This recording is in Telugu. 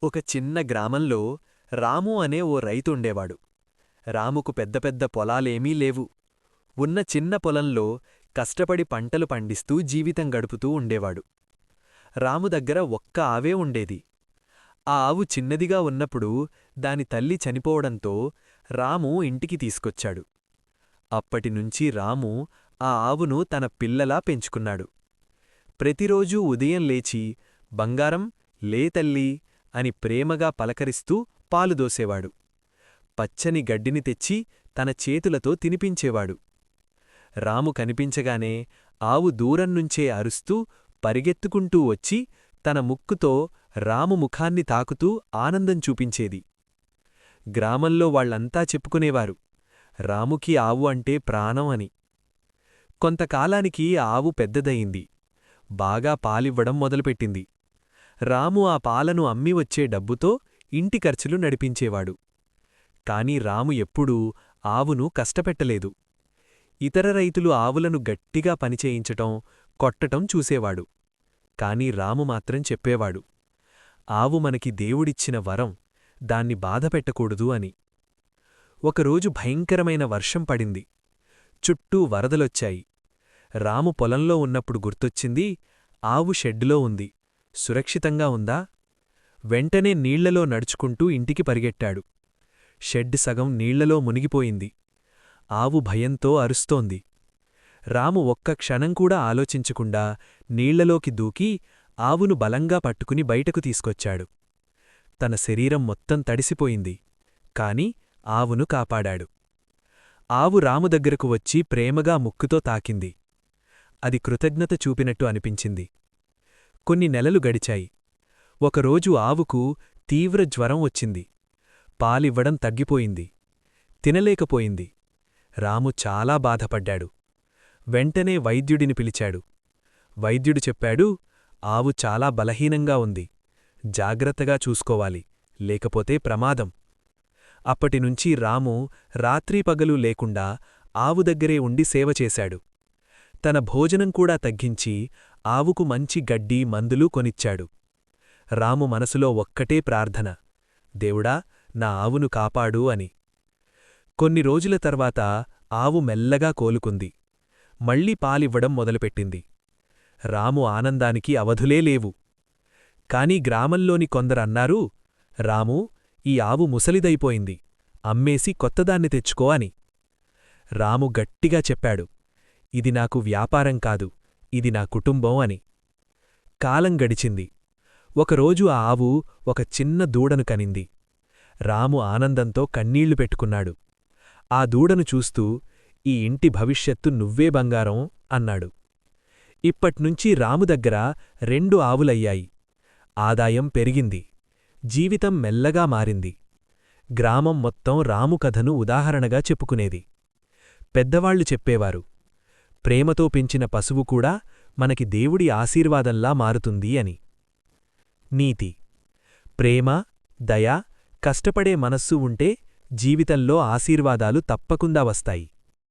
ఒక చిన్న గ్రామంలో రాము అనే ఓ రైతుండేవాడు. రాముకు పెద్ద పెద్ద పొలాలేమీ లేవు. ఉన్న చిన్న పొలంలో కష్టపడి పంటలు పండిస్తూ జీవితం గడుపుతూ ఉండేవాడు. రాము దగ్గర ఒక్క ఆవే ఉండేది. ఆ ఆవు చిన్నదిగా ఉన్నప్పుడు దాని తల్లి చనిపోవడంతో రాము ఇంటికి తీసుకొచ్చాడు. అప్పటినుంచి రాము ఆ ఆవును తన పిల్లలా పెంచుకున్నాడు. ప్రతిరోజూ ఉదయం లేచి బంగారం లే తల్లీ అని ప్రేమగా పలకరిస్తూ పాలుదోసేవాడు. పచ్చని గడ్డిని తెచ్చి తన చేతులతో తినిపించేవాడు. రాము కనిపించగానే ఆవు దూరంనుంచే అరుస్తూ పరిగెత్తుకుంటూ వచ్చి తన ముక్కుతో రాము ముఖాన్ని తాకుతూ ఆనందం చూపించేది. గ్రామంలో వాళ్లంతా చెప్పుకునేవారు, రాముకి ఆవు అంటే ప్రాణం అని. కొంతకాలానికి ఆవు పెద్దదయింది. బాగా పాలివ్వడం మొదలుపెట్టింది. రాము ఆ పాలను అమ్మి వచ్చే డబ్బుతో ఇంటి ఖర్చులు నడిపించేవాడు. కాని రాము ఎప్పుడూ ఆవును కష్టపెట్టలేదు. ఇతర రైతులు ఆవులను గట్టిగా పనిచేయించటం, కొట్టటం చూసేవాడు. కాని రాము మాత్రం చెప్పేవాడు, ఆవు మనకి దేవుడిచ్చిన వరం, దాన్ని బాధపెట్టకూడదు అని. ఒకరోజు భయంకరమైన వర్షం పడింది. చుట్టూ వరదలొచ్చాయి. రాము పొలంలో ఉన్నప్పుడు గుర్తొచ్చింది, ఆవు షెడ్డులో ఉంది, సురక్షితంగా ఉందా? వెంటనే నీళ్లలో నడుచుకుంటూ ఇంటికి పరిగెట్టాడు. షెడ్ సగం నీళ్లలో మునిగిపోయింది. ఆవు భయంతో అరుస్తోంది. రాము ఒక్క క్షణంకూడా ఆలోచించకుండా నీళ్లలోకి దూకి ఆవును బలంగా పట్టుకుని బయటకు తీసుకొచ్చాడు. తన శరీరం మొత్తం తడిసిపోయింది. కాని ఆవును కాపాడాడు. ఆవు రాము దగ్గరకు వచ్చి ప్రేమగా ముక్కుతో తాకింది. అది కృతజ్ఞత చూపినట్టు అనిపించింది. కొన్ని నెలలు గడిచాయి. ఒకరోజు ఆవుకు తీవ్ర జ్వరం వచ్చింది. పాలివ్వడం తగ్గిపోయింది. తినలేకపోయింది. రాము చాలా బాధపడ్డాడు. వెంటనే వైద్యుడిని పిలిచాడు. వైద్యుడు చెప్పాడు, ఆవు చాలా బలహీనంగా ఉంది. జాగ్రత్తగా చూసుకోవాలి, లేకపోతే ప్రమాదం. అప్పటినుంచి రాము రాత్రీపగలూ లేకుండా ఆవు దగ్గరే ఉండి సేవచేశాడు. తన భోజనం కూడా తగ్గించి ఆవుకు మంచి గడ్డి మందులు కొనిచ్చాడు. రాము మనసులో ఒక్కటే ప్రార్థన, దేవుడా, నా ఆవును కాపాడు అని. కొన్ని రోజుల తర్వాత ఆవు మెల్లగా కోలుకుంది. మళ్లీ పాలివ్వడం మొదలుపెట్టింది. రాము ఆనందానికి అవధులే లేవు. కాని గ్రామంలోని కొందరన్నారు, రామూ, ఈ ఆవు ముసలిదైపోయింది, అమ్మేసి కొత్తదాన్ని తెచ్చుకో అని. రాము గట్టిగా చెప్పాడు, ఇది నాకు వ్యాపారం కాదు, ఇది నా కుటుంబం అని. కాలం గడిచింది. ఒకరోజు ఆ ఆవు ఒక చిన్న దూడను కనింది. రాము ఆనందంతో కన్నీళ్లు పెట్టుకున్నాడు. ఆ దూడను చూస్తూ, ఈ ఇంటి భవిష్యత్తు నువ్వే బంగారం అన్నాడు. ఇప్పట్నుంచి రాము దగ్గర 2 ఆవులయ్యాయి. ఆదాయం పెరిగింది. జీవితం మెల్లగా మారింది. గ్రామం మొత్తం రాము కథను ఉదాహరణగా చెప్పుకునేది. పెద్దవాళ్లు చెప్పేవారు, ప్రేమతో పెంచిన పశువు కూడా మనకి దేవుడి ఆశీర్వాదంలా మారుతుంది అని. నీతి: ప్రేమ, దయ, కష్టపడే మనస్సు ఉంటే జీవితంలో ఆశీర్వాదాలు తప్పకుండా వస్తాయి.